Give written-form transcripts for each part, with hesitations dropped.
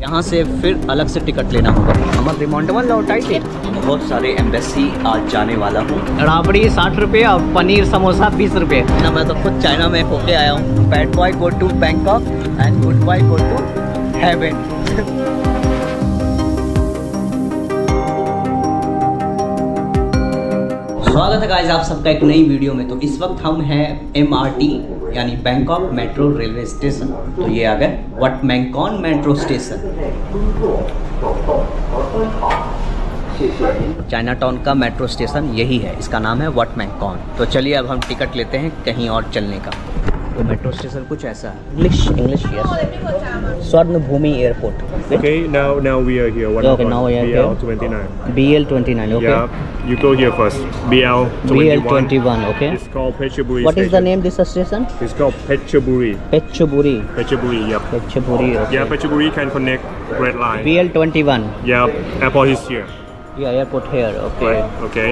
यहाँ से फिर अलग से टिकट लेना होगा। हमारे रिमांडवन लौटाई थी। बहुत सारे एम्बेसी आज जाने वाला हूँ। राबड़ी 60 रुपये और पनीर समोसा 20 रुपये ना। मैं तो खुद चाइना में होके आया हूँ। Bad boy go to Bangkok and good boy go to heaven. स्वागत है गाइस आप सबका एक नई वीडियो में। तो इस वक्त हम हैं MRT यानी बैंकॉक मेट्रो रेलवे स्टेशन। तो ये आ गए Wat Mangkon metro station. Chinatown का मेट्रो स्टेशन यही है, इसका नाम है वट मैंगकॉन। तो चलिए अब हम टिकट लेते हैं कहीं और चलने का। तो मेट्रो स्टेशन कुछ ऐसा है। English yes. स्वर्ण भूमि airport. Okay, now we are here. Okay, now we are here. BL29. BL29. Okay. Yeah, you go here first. BL21. BL21. Okay. It's called Phetchaburi. What is the name this station? It's called Phetchaburi. Phetchaburi. Phetchaburi. Yep. Phetchaburi. Okay. Yeah, Phetchaburi can connect Red Line. BL21. Yeah, airport is here. Yeah, airport here. Okay. Right. Okay.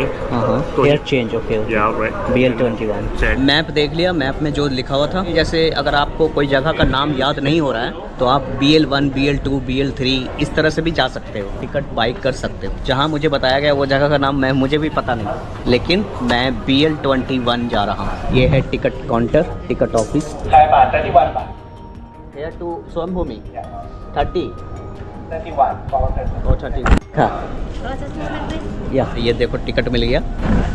Go here change. Okay. Okay. Yeah, right. BL21. Check. Map देख लिया। Map में जो लिखा हुआ था, जैसे अगर आपको कोई जगह का नाम याद नहीं हो रहा है तो आप BL1, BL2, BL3 इस तरह से भी जा सकते हो। टिकट बाई कर सकते हो। जहाँ मुझे बताया गया वो जगह का नाम मुझे भी पता नहीं, लेकिन मैं BL21 जा रहा हूँ। ये है ticket counter, ticket office. Here to स्वयंभूमि 30 और 30 या ये देखो टिकट मिल गया।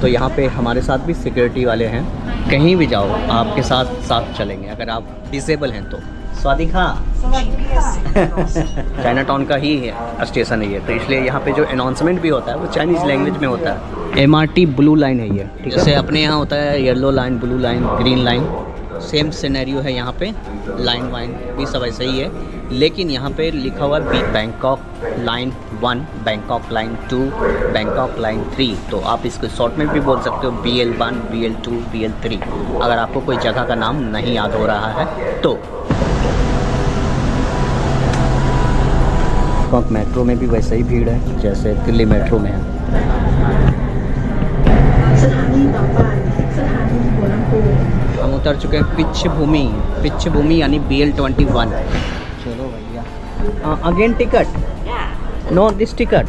तो यहाँ पे हमारे साथ भी सिक्योरिटी वाले हैं। कहीं भी जाओ आपके साथ चलेंगे अगर आप डिसेबल हैं तो। स्वादी खां चाइना टाउन का ही है स्टेशन है ये, तो इसलिए यहाँ पे जो अनाउंसमेंट भी होता है वो चाइनीज़ लैंग्वेज में होता है। MRT ब्लू लाइन है ये, जैसे अपने यहाँ होता है yellow line, blue line, green line. Same scenario है यहाँ पे। लाइन वाइन भी सब ऐसे ही है, लेकिन यहाँ पे लिखा हुआ है Bangkok line 1, Bangkok line 2, Bangkok line 3। तो आप इसको शॉर्ट में भी बोल सकते हो BL1, BL2, BL3 अगर आपको कोई जगह का नाम नहीं याद हो रहा है तो। बैंकॉक मेट्रो में भी वैसे ही भीड़ है जैसे दिल्ली मेट्रो में है। हम उतर चुके हैं पिच भूमि यानी BL21। चलो भैया again ticket. No this ticket.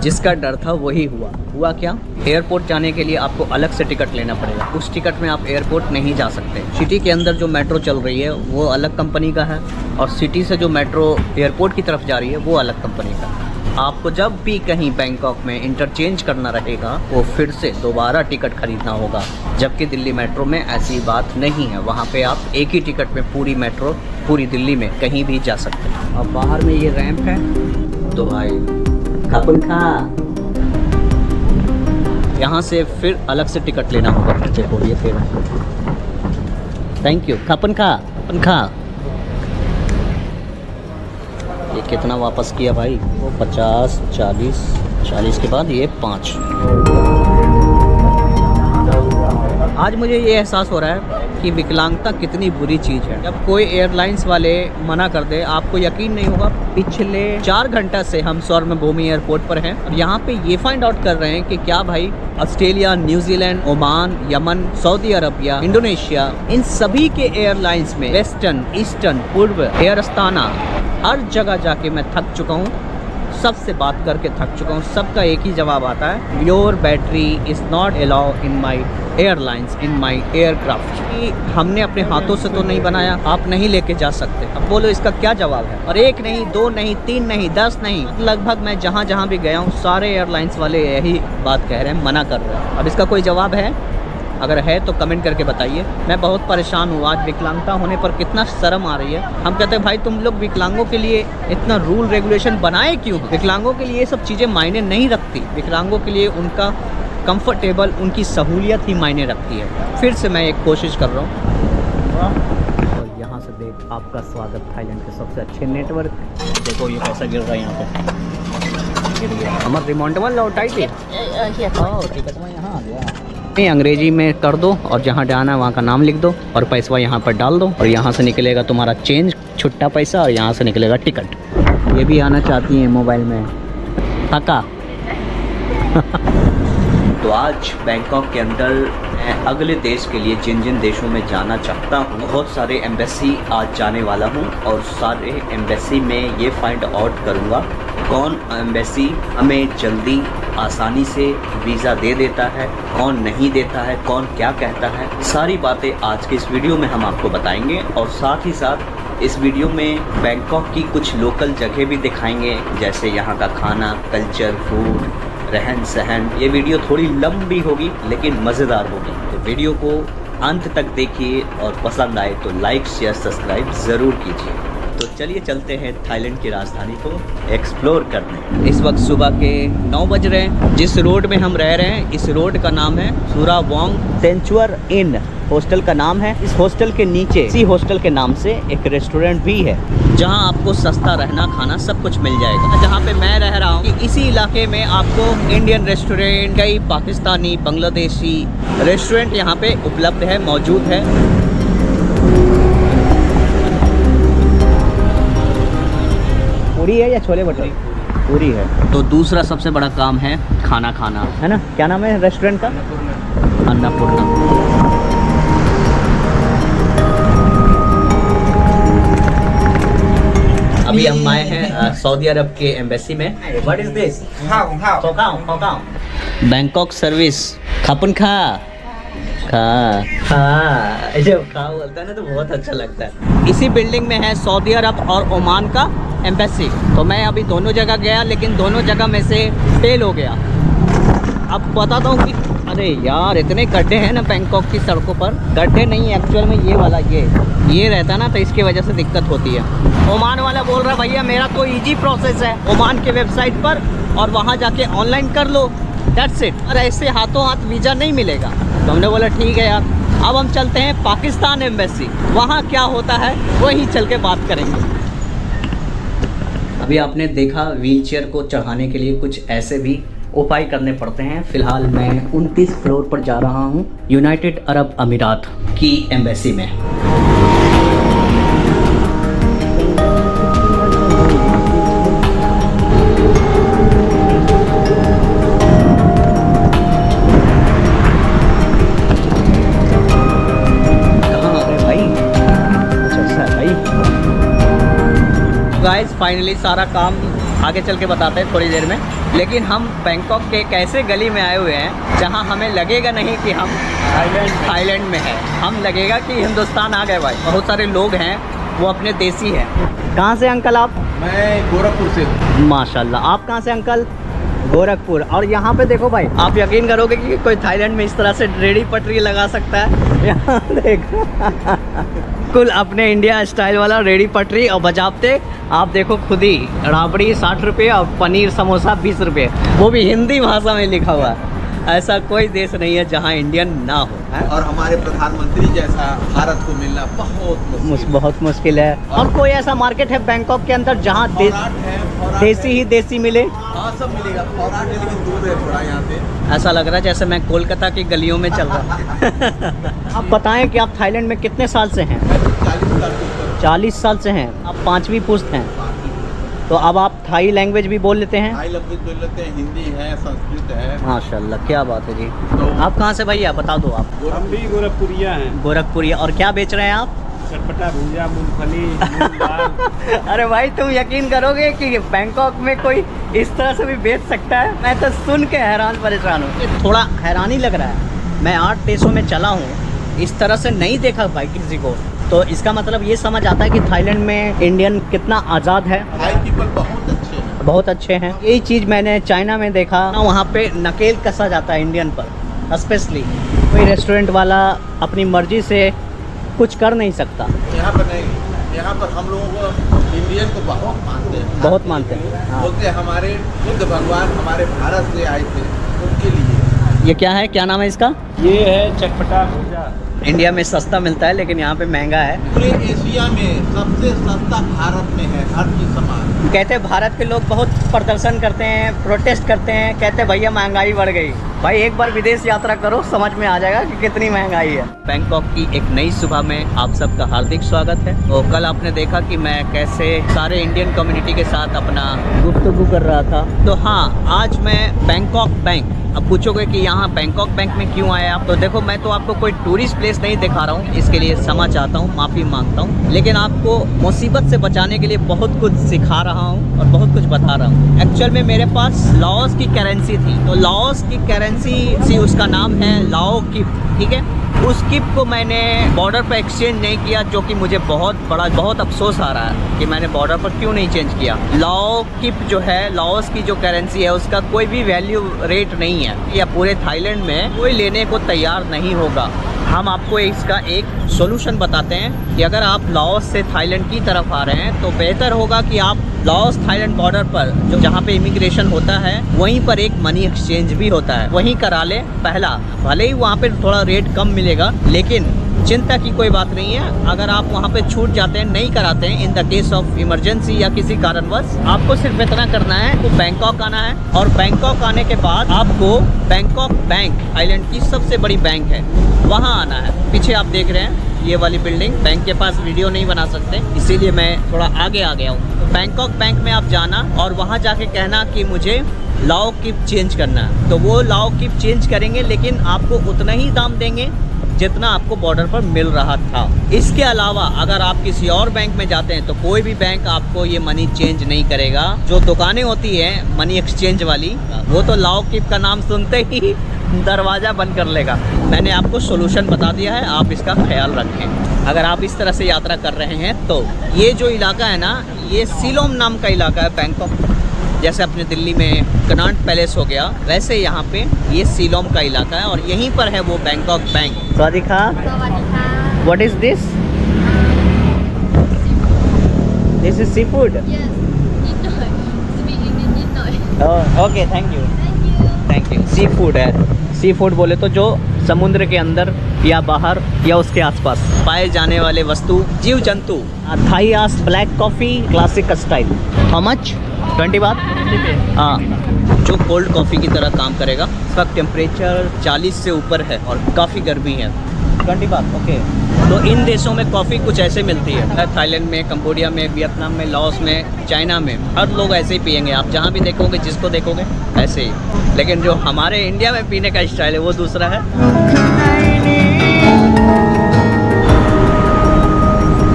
जिसका डर था वही हुआ क्या? एयरपोर्ट जाने के लिए आपको अलग से टिकट लेना पड़ेगा। उस टिकट में आप एयरपोर्ट नहीं जा सकते। सिटी के अंदर जो मेट्रो चल रही है वो अलग कंपनी का है, और सिटी से जो मेट्रो एयरपोर्ट की तरफ जा रही है वो अलग कंपनी का है। आपको जब भी कहीं बैंकॉक में इंटरचेंज करना रहेगा वो फिर से दोबारा टिकट खरीदना होगा, जबकि दिल्ली मेट्रो में ऐसी बात नहीं है। वहाँ पे आप एक ही टिकट में पूरी मेट्रो पूरी दिल्ली में कहीं भी जा सकते हैं। अब बाहर में ये रैंप है तो भाई खापुन खा, यहाँ से फिर अलग से टिकट लेना होगा। देखो ये फिर थैंक यू खापुन खा। ये कितना वापस किया भाई? वो 50, 40 के बाद ये 5। आज मुझे ये एहसास हो रहा है कि विकलांगता कितनी बुरी चीज़ है। जब कोई एयरलाइंस वाले मना कर दे, आपको यकीन नहीं होगा, पिछले 4 घंटा से हम स्वर्णभूमि एयरपोर्ट पर हैं और यहाँ पे ये फाइंड आउट कर रहे हैं कि क्या भाई Australia, New Zealand, Oman, Yemen, Saudi Arabia, Indonesia, इन सभी के एयरलाइंस में वेस्टर्न, ईस्टर्न, पूर्व, एयर अस्ताना, हर जगह जाके मैं थक चुका हूँ। सबसे बात करके थक चुका हूँ। सबका एक ही जवाब आता है, your battery is not allow in my airlines, in my aircraft. हमने अपने हाथों से तो नहीं बनाया, आप नहीं लेके जा सकते। अब बोलो इसका क्या जवाब है? और 1 नहीं, 2 नहीं, 3 नहीं, 10 नहीं, लगभग मैं जहाँ भी गया हूँ सारे एयरलाइंस वाले यही बात कह रहे हैं, मना कर रहे हैं। अब इसका कोई जवाब है? अगर है तो कमेंट करके बताइए। मैं बहुत परेशान हूँ। आज विकलांगता होने पर कितना शर्म आ रही है। हम कहते हैं भाई तुम लोग विकलांगों के लिए इतना रूल रेगुलेशन बनाए क्यों? विकलांगों के लिए ये सब चीज़ें मायने नहीं रखती। विकलांगों के लिए उनका कंफर्टेबल, उनकी सहूलियत ही मायने रखती है। फिर से मैं एक कोशिश कर रहा हूँ। और यहाँ से देख आपका स्वागत थाईलैंड के सबसे अच्छे नेटवर्क। देखो ये कैसा गिर रहा है यहाँ पे। गिर गया। हमारे रिमांडवन लौटाई थी। टिकट में यहाँ आ गया। अंग्रेजी में कर दो और जहाँ जाना है वहाँ का नाम लिख दो और पैसा यहाँ पर डाल दो और यहाँ से निकलेगा तुम्हारा चेंज, छुट्टा पैसा, और यहाँ से निकलेगा टिकट। ये भी आना चाहती हैं मोबाइल में। पक्का तो आज बैंकॉक के अंदर मैं अगले देश के लिए जिन जिन देशों में जाना चाहता हूँ, बहुत सारे एम्बेसी आज जाने वाला हूँ और सारे एम्बेसी में ये फाइंड आउट करूँगा कौन एम्बेसी हमें जल्दी आसानी से वीज़ा दे देता है, कौन नहीं देता है, कौन क्या कहता है। सारी बातें आज के इस वीडियो में हम आपको बताएंगे और साथ ही साथ इस वीडियो में बैंकॉक की कुछ लोकल जगह भी दिखाएंगे, जैसे यहाँ का खाना, कल्चर, फूड, रहन सहन। ये वीडियो थोड़ी लंबी होगी लेकिन मज़ेदार होगी, तो वीडियो को अंत तक देखिए और पसंद आए तो लाइक शेयर सब्सक्राइब ज़रूर कीजिए। तो चलिए चलते हैं थाईलैंड की राजधानी को एक्सप्लोर करने। इस वक्त सुबह के 9 बज रहे हैं। जिस रोड में हम रह रहे हैं इस रोड का नाम है सुरावोंग सेंचुअर इन, हॉस्टल का नाम है। इस हॉस्टल के नीचे इसी हॉस्टल के नाम से एक रेस्टोरेंट भी है जहां आपको सस्ता रहना खाना सब कुछ मिल जाएगा। जहां पे मैं रह रहा हूं इसी इलाके में आपको इंडियन रेस्टोरेंट, कई पाकिस्तानी, बांग्लादेशी रेस्टोरेंट यहाँ पे उपलब्ध है, मौजूद है। पूरी है या छोले भटूरे? पूरी है। तो दूसरा सबसे बड़ा काम है खाना खाना, है ना? क्या नाम है रेस्टोरेंट का? अन्नपूर्णा। अभी हम आए हैं सऊदी अरब के एम्बेसी में। What is this? Bangkok service. खापुन खा जब खा बोलता है ना तो बहुत अच्छा लगता है। इसी बिल्डिंग में है सऊदी अरब और ओमान का एम्बेसी। तो मैं अभी दोनों जगह गया लेकिन दोनों जगह में से फेल हो गया। अब बताता हूँ कि अरे यार इतने गड्ढे हैं ना बैंकॉक की सड़कों पर। गड्ढे नहीं एक्चुअल में ये वाला ये रहता ना तो इसकी वजह से दिक्कत होती है। ओमान वाला बोल रहा है भैया मेरा तो इजी प्रोसेस है, ओमान के वेबसाइट पर और वहाँ जाके ऑनलाइन कर लो, दैट्स इट। और ऐसे हाथों हाथ वीज़ा नहीं मिलेगा। तो हमने बोला ठीक है यार। अब हम चलते हैं पाकिस्तान एम्बेसी, वहाँ क्या होता है वही चल के बात करेंगे। अभी आपने देखा व्हीलचेयर को चढ़ाने के लिए कुछ ऐसे भी उपाय करने पड़ते हैं। फिलहाल मैं 29 फ्लोर पर जा रहा हूँ यूनाइटेड अरब अमीरात की एम्बेसी में। गाइस फाइनली सारा काम आगे चल के बताते हैं थोड़ी देर में। लेकिन हम बैंकॉक के एक ऐसे गली में आए हुए हैं जहां हमें लगेगा नहीं कि हम थाईलैंड में हैं, हम लगेगा कि हिंदुस्तान आ गए। भाई बहुत सारे लोग हैं वो अपने देसी हैं। कहाँ से अंकल आप? मैं गोरखपुर से। माशाल्लाह। आप कहाँ से अंकल? गोरखपुर। और यहाँ पे देखो भाई, आप यकीन करोगे कि कोई थाईलैंड में इस तरह से रेडी पटरी लगा सकता है? यहाँ देखो कुल अपने इंडिया स्टाइल वाला रेडी पटरी और बजाते आप देखो खुद ही। राबड़ी 60 रुपये और पनीर समोसा 20 रुपये, वो भी हिंदी भाषा में लिखा हुआ है। ऐसा कोई देश नहीं है जहाँ इंडियन ना हो है? और हमारे प्रधानमंत्री जैसा भारत को मिलना बहुत मुश्किल है। और कोई ऐसा मार्केट है बैंकॉक के अंदर जहाँ देसी ही देसी मिले? हाँ सब मिलेगा। फौराट है लेकिन दूर है थोड़ा यहाँ से। ऐसा लग रहा है जैसे मैं कोलकाता की गलियों में चल रहा। आप बताएं कि आप थाईलैंड में कितने साल से हैं? 40 साल से हैं। आप 5वीं पुश्त हैं, तो अब आप थाई लैंग्वेज भी बोल लेते हैं? थाई लैंग्वेज बोल लेते हैं, हिंदी है, संस्कृत है। माशाल्लाह, क्या बात है जी। तो आप कहाँ से भैया बता दो आप? हम भी गोरखपुरिया हैं। गोरखपुरिया। और क्या बेच रहे हैं आप? चटपटा भुजिया, मूंगफली। अरे भाई तुम यकीन करोगे कि बैंकॉक में कोई इस तरह से भी बेच सकता है? मैं तो सुन के हैरान परेशान हूँ। थोड़ा हैरानी लग रहा है। मैं 8 देशों में चला हूँ, इस तरह से नहीं देखा भाई किसी को। तो इसका मतलब ये समझ आता है कि थाईलैंड में इंडियन कितना आज़ाद है। थाई पीपल बहुत अच्छे हैं, बहुत अच्छे हैं। यही चीज़ मैंने चाइना में देखा, वहाँ पे नकेल कसा जाता है इंडियन पर स्पेशली। कोई रेस्टोरेंट वाला अपनी मर्जी से कुछ कर नहीं सकता। यहाँ पर नहीं, यहाँ पर हम लोगों को इंडियन को बहुत मानते हैं, बहुत मानते हैं। हाँ। बोलते हैं हमारे बुद्ध भगवान हमारे भारत से आए थे, उनके लिए। ये क्या है, क्या नाम है इसका? ये है चटपटा भुजिया। इंडिया में सस्ता मिलता है लेकिन यहाँ पे महंगा है। पूरे एशिया में सबसे सस्ता भारत में है, हर चीज सामान। कहते हैं भारत के लोग बहुत प्रदर्शन करते हैं, प्रोटेस्ट करते हैं, कहते हैं भैया महंगाई बढ़ गई। भाई एक बार विदेश यात्रा करो, समझ में आ जाएगा कि कितनी महंगाई है। बैंकॉक की एक नई सुबह में आप सबका हार्दिक स्वागत है। तो कल आपने देखा कि मैं कैसे सारे इंडियन कम्युनिटी के साथ अपना गुफ्तगू कर रहा था। तो हाँ, आज मैं बैंकॉक बैंक अब पूछोगे कि यहाँ बैंकॉक बैंक में क्यों आए आप, तो देखो मैं तो आपको कोई टूरिस्ट प्लेस नहीं दिखा रहा हूँ, इसके लिए क्षमा चाहता हूँ, माफ़ी मांगता हूँ, लेकिन आपको मुसीबत से बचाने के लिए बहुत कुछ सिखा रहा हूँ और बहुत कुछ बता रहा हूँ। एक्चुअल में मेरे पास लाओस की करेंसी थी, तो लाओस की करेंसी उसका नाम है लाओ किप, ठीक है। उस किप को मैंने बॉर्डर पर एक्सचेंज नहीं किया, जो कि मुझे बहुत अफसोस आ रहा है कि मैंने बॉर्डर पर क्यों नहीं चेंज किया। लाओ किप जो है, लाओस की जो करेंसी है, उसका कोई भी वैल्यू रेट नहीं है, या पूरे थाईलैंड में कोई लेने को तैयार नहीं होगा। हम आपको इसका एक सॉल्यूशन बताते हैं कि अगर आप लाओस से थाईलैंड की तरफ आ रहे हैं तो बेहतर होगा कि आप लाओस थाईलैंड बॉर्डर पर जो जहाँ पे इमिग्रेशन होता है वहीं पर एक मनी एक्सचेंज भी होता है, वहीं करा ले पहला। भले ही वहाँ पे थोड़ा रेट कम मिलेगा, लेकिन चिंता की कोई बात नहीं है। अगर आप वहाँ पे छूट जाते हैं, नहीं कराते हैं in the case of emergency या किसी कारणवश, आपको सिर्फ इतना करना है, तो बैंकॉक आना है और बैंकॉक आने के बाद आपको बैंकॉक बैंक, थाईलैंड की सबसे बड़ी बैंक है, वहाँ आना है। पीछे आप देख रहे हैं ये वाली बिल्डिंग, बैंक के पास वीडियो नहीं बना सकते इसीलिए मैं थोड़ा आगे आ गया हूँ। तो बैंकॉक बैंक में आप जाना और वहाँ जाके कहना कि मुझे लाओ किप चेंज करना है, तो वो लाओ किप चेंज करेंगे, लेकिन आपको उतना ही दाम देंगे जितना आपको बॉर्डर पर मिल रहा था। इसके अलावा अगर आप किसी और बैंक में जाते हैं तो कोई भी बैंक आपको ये मनी चेंज नहीं करेगा। जो दुकानें होती हैं मनी एक्सचेंज वाली, वो तो लाओ किप का नाम सुनते ही दरवाज़ा बंद कर लेगा। मैंने आपको सोल्यूशन बता दिया है, आप इसका ख्याल रखें अगर आप इस तरह से यात्रा कर रहे हैं। तो ये जो इलाका है ना, ये सिलोम नाम का इलाका है बैंकॉक। जैसे अपने दिल्ली में कनाट पैलेस हो गया, वैसे यहाँ पे ये सिलोम का इलाका है और यहीं पर है वो बैंकॉक बैंक। सवादिका, what is this? This is seafood. Okay, thank you. Thank you. Seafood है। सी फूड बोले तो जो समुद्र के अंदर या बाहर या उसके आसपास पाए जाने वाले वस्तु, जीव जंतु। Thai ice black coffee classic style. How much? 20 baht. हाँ, जो कोल्ड कॉफ़ी की तरह काम करेगा। इसका टेम्परेचर 40 से ऊपर है और काफ़ी गर्मी है। 20 बात, ओके। तो इन देशों में कॉफ़ी कुछ ऐसे मिलती है, थाईलैंड में, कंबोडिया में, वियतनाम में, लाओस में, चाइना में, हर लोग ऐसे ही पियेंगे। आप जहाँ भी देखोगे, जिसको देखोगे ऐसे ही। लेकिन जो हमारे इंडिया में पीने का स्टाइल है वो दूसरा है।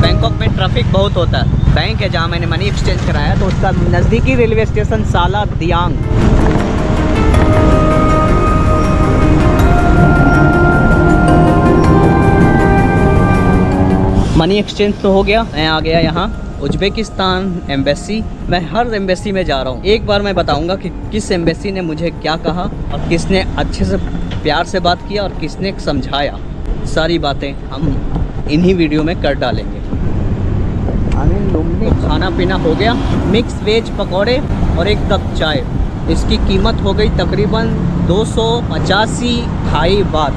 बैंकॉक में ट्रैफिक बहुत होता है। बैंक है जहाँ मैंने मनी एक्सचेंज कराया, तो उसका नज़दीकी रेलवे स्टेशन साला दियांग। मनी एक्सचेंज तो हो गया, मैं आ गया यहाँ उज्बेकिस्तान एम्बेसी। मैं हर एम्बेसी में जा रहा हूँ। एक बार मैं बताऊँगा कि किस एम्बेसी ने मुझे क्या कहा और किसने अच्छे से प्यार से बात किया और किसने समझाया। सारी बातें हम इन्हीं वीडियो में कर डालेंगे। तो खाना पीना हो गया, मिक्स वेज पकौड़े और एक कप चाय। इसकी कीमत हो गई तकरीबन 285 थाई बात।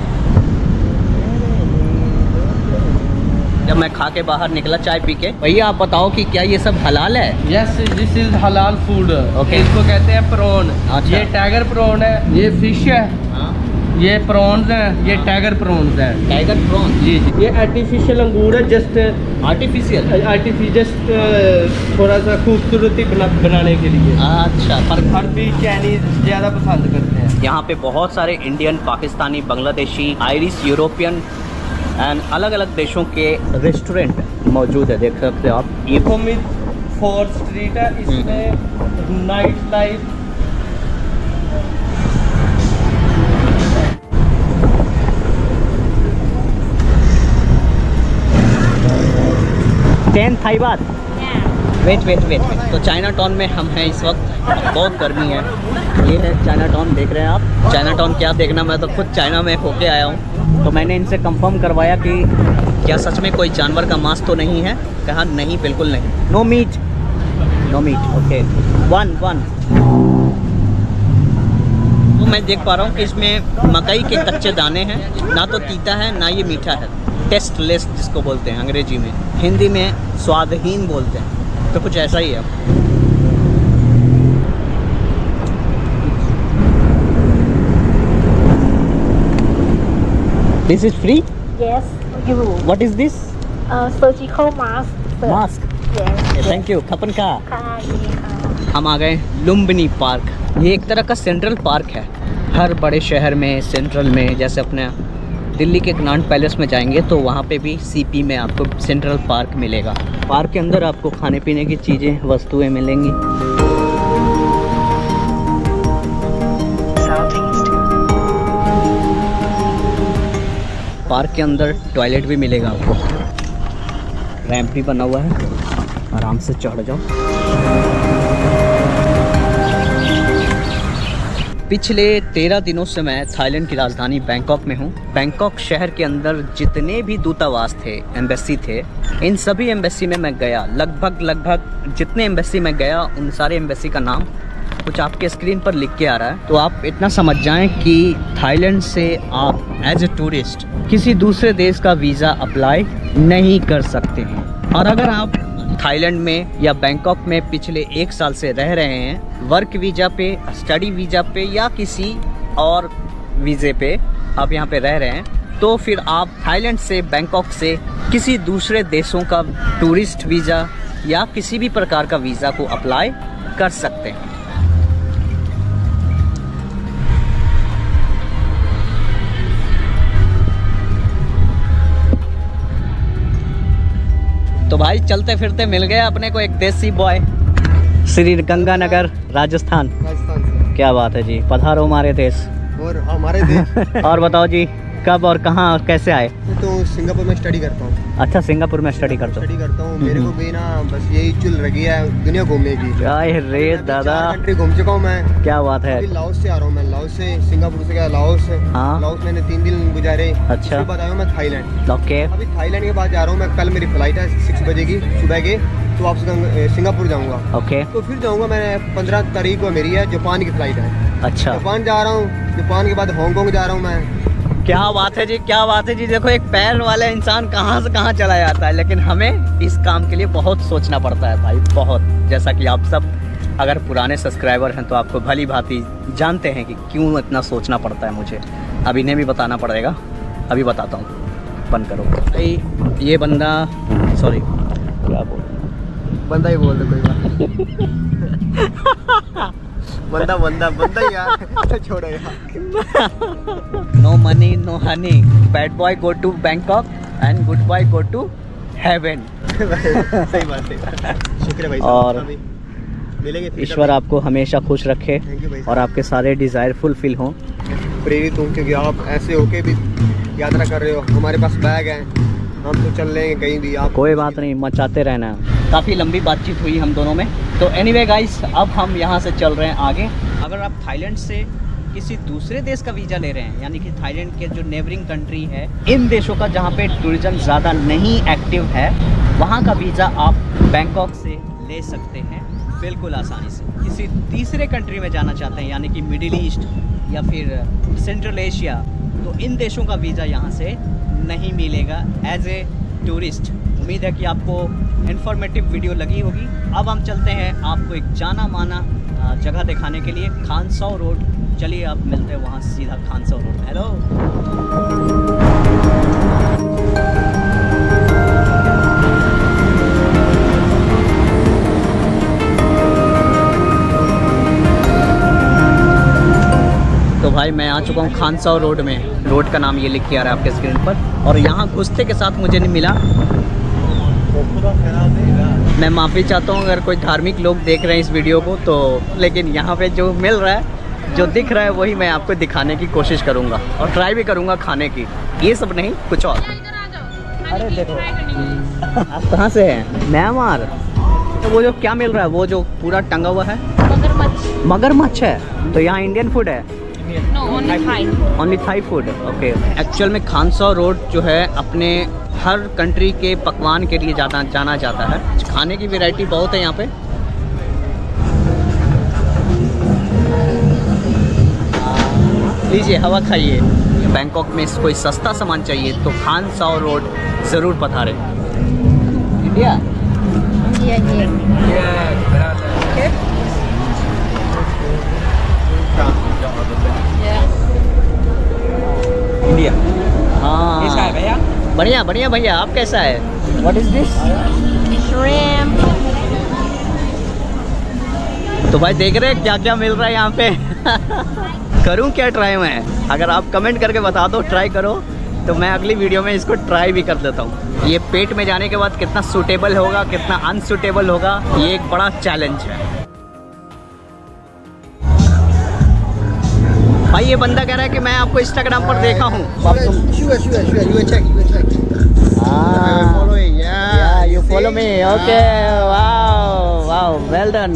जब मैं खा के बाहर निकला चाय पी के, भैया आप बताओ कि क्या ये सब हलाल है? यस, दिस इज हलाल फूड। Okay. इसको कहते हैं प्रॉन। अच्छा। ये टाइगर प्रॉन है, ये फिश है, हाँ, ये प्रॉन्स हैं, ये टाइगर प्रॉन्स है। Tiger prawn. जी जी। ये आर्टिफिशियल अंगूर है, जस्ट आर्टिफिशियल। जस्ट थोड़ा सा खूबसूरती बनाने के लिए। अच्छा, पर अरबी चाइनीज ज़्यादा पसंद करते हैं। यहाँ पे बहुत सारे Indian, Pakistani, Bangladeshi, Irish, European and अलग अलग देशों के रेस्टोरेंट मौजूद है, देख सकते हो आप। ये कोमिद 4 स्ट्रीट है, इसमें night life. Thai baht. Wait. तो चाइना टाउन में हम हैं इस वक्त। बहुत गर्मी है। ये है चाइना टाउन, देख रहे हैं आप। चाइना टाउन क्या देखना, मैं तो खुद चाइना में होके आया हूँ। तो मैंने इनसे कंफर्म करवाया कि क्या सच में कोई जानवर का मांस तो नहीं है। कहा नहीं, बिल्कुल नहीं, नो मीट। Okay, one. तो मैं देख पा रहा हूँ कि इसमें मकई के कच्चे दाने हैं, ना तो तीता है ना ये मीठा है। टेस्टलेस जिसको बोलते हैं अंग्रेजी में, हिंदी में स्वादहीन बोलते हैं। तो कुछ ऐसा ही है। This is free? Yes, you. What is this? Surgical mask. Mask. Yes. Thank you. खपन का। Hi. हम आ गए लुम्बिनी पार्क। ये एक तरह का सेंट्रल पार्क है। हर बड़े शहर में, सेंट्रल में, जैसे अपने दिल्ली के कनॉट पैलेस में जाएंगे तो वहाँ पे भी सीपी में आपको सेंट्रल पार्क मिलेगा। पार्क के अंदर आपको खाने पीने की चीज़ें, वस्तुएं मिलेंगी। पार्क के अंदर टॉयलेट भी मिलेगा आपको। रैंप भी बना हुआ है, आराम से चढ़ जाओ। पिछले 13 दिनों से मैं थाईलैंड की राजधानी बैंकॉक में हूँ। बैंकॉक शहर के अंदर जितने भी दूतावास थे, एम्बेसी थे, इन सभी एम्बेसी में मैं गया। लगभग जितने एम्बेसी में गया उन सारे एम्बेसी का नाम कुछ आपके स्क्रीन पर लिख के आ रहा है। तो आप इतना समझ जाएं कि थाईलैंड से आप एज ए टूरिस्ट किसी दूसरे देश का वीज़ा अप्लाई नहीं कर सकते हैं। और अगर आप थाईलैंड में या बैंकॉक में पिछले 1 साल से रह रहे हैं, वर्क वीज़ा पे, स्टडी वीज़ा पे या किसी और वीज़े पे आप यहाँ पे रह रहे हैं, तो फिर आप थाईलैंड से, बैंकॉक से किसी दूसरे देशों का टूरिस्ट वीज़ा या किसी भी प्रकार का वीज़ा को अप्लाई कर सकते हैं। तो भाई चलते फिरते मिल गया अपने को एक देसी बॉय, श्री गंगानगर, राजस्थान। क्या बात है जी, पधारो हमारे देश। और हमारे देश और बताओ जी, कब और कहाँ कैसे आए? तो सिंगापुर में स्टडी करता हूँ। अच्छा, सिंगापुर में स्टडी करता हूँ। मेरे को भी ना बस यही चुल रही है दुनिया घूमने की। क्या रे दादा, कंट्री घूम चुका हूँ मैं। क्या बात है। अभी लाओस से आ रहा हूँ मैं, लाओस से, सिंगापुर से गया लाओस। हाँ। लाओस मैंने 3 दिन गुजारे। अच्छा। उसके बाद आया हूँ मैं थाईलैंड। ओके। अभी थाईलैंड के बाद जा रहा हूँ मैं, कल मेरी फ्लाइट है 6 बजे की सुबह के, तो वापस सिंगापुर जाऊँगा। ओके। तो फिर जाऊँगा मैं 15 तारीख को मेरी है जापान की फ्लाइट है। अच्छा। जापान जा रहा हूँ, जापान के बाद हांगकॉन्ग जा रहा हूँ मैं। क्या बात है जी, क्या बात है जी। देखो, एक पैर वाला इंसान कहाँ से कहाँ चला जाता है, लेकिन हमें इस काम के लिए बहुत सोचना पड़ता है भाई, बहुत। जैसा कि आप सब अगर पुराने सब्सक्राइबर हैं तो आपको भली भांति जानते हैं कि क्यों इतना सोचना पड़ता है मुझे। अब इन्हें भी बताना पड़ेगा, अभी बताता हूँ। बंद करो भाई। ये बंदा, सॉरी क्या बोल, बंदा ही बोल दो, कोई बात बंदा बंदा बंदा यार, छोड़ो यार। No money no honey, bad boy go to Bangkok and good boy go to heaven. सही बात, सही बात। शुक्रिया भाई। और मिलेंगे फिर ईश्वर आपको हमेशा खुश रखे Thank you भाई। और आपके सारे डिज़ायर फुलफिल हों। प्रेरित हूँ क्योंकि आप ऐसे होके भी यात्रा कर रहे हो। हमारे पास बैग है, हम तो चल लेंगे कहीं भी। आप कोई बात नहीं, मचाते रहना। काफ़ी लंबी बातचीत हुई हम दोनों में। तो एनीवे गाइस, अब हम यहाँ से चल रहे हैं आगे। अगर आप थाईलैंड से किसी दूसरे देश का वीज़ा ले रहे हैं, यानी कि थाईलैंड के जो नेबरिंग कंट्री है, इन देशों का जहाँ पे टूरिज्म ज़्यादा नहीं एक्टिव है, वहाँ का वीज़ा आप बैंकॉक से ले सकते हैं बिल्कुल आसानी से। किसी तीसरे कंट्री में जाना चाहते हैं, यानी कि मिडिल ईस्ट या फिर सेंट्रल एशिया, तो इन देशों का वीज़ा यहाँ से नहीं मिलेगा एज ए टूरिस्ट। उम्मीद है कि आपको इन्फॉर्मेटिव वीडियो लगी होगी। अब हम चलते हैं आपको एक जाना माना जगह दिखाने के लिए, खानसौ रोड। चलिए आप मिलते हैं वहाँ सीधा खानसौ रोड। हेलो। तो भाई मैं आ चुका हूँ खानसौ रोड में। रोड का नाम ये लिख के आ रहा है आपके स्क्रीन पर। और यहाँ घुसते के साथ मुझे नहीं मिला। मैं माफ़ी चाहता हूँ अगर कोई धार्मिक लोग देख रहे हैं इस वीडियो को तो, लेकिन यहाँ पे जो मिल रहा है, जो दिख रहा है, वही मैं आपको दिखाने की कोशिश करूँगा और ट्राई भी करूँगा खाने की। ये सब नहीं, कुछ और। अरे देखो, आप कहाँ से हैं? म्यांमार। तो वो जो क्या मिल रहा है, वो जो पूरा टंगा हुआ है, मगरमच्छ। मगरमच्छ है। तो यहाँ इंडियन फूड है? No, only Thai. Only Thai food, okay. Actual में खानसौ रोड जो है अपने हर कंट्री के पकवान के लिए जाना जाता है। खाने की वैरायटी बहुत है यहाँ पे। लीजिए, हवा खाइए। बैंकॉक में कोई सस्ता सामान चाहिए तो खानसौ रोड ज़रूर पधारें। इंडिया। इंडिया। हाँ, कैसा है भैया? बढ़िया बढ़िया भैया, आप कैसा है? What is this? श्रिम्प। तो भाई देख रहे हैं क्या क्या मिल रहा है यहाँ पे। करूं क्या ट्राई मैं? अगर आप कमेंट करके बता दो ट्राई करो तो मैं अगली वीडियो में इसको ट्राई भी कर देता हूँ। ये पेट में जाने के बाद कितना सूटेबल होगा कितना अनसूटेबल होगा ये एक बड़ा चैलेंज है। भाई ये बंदा कह रहा है कि मैं आपको इंस्टाग्राम पर देखा हूँ। You follow me, okay? Wow, well done.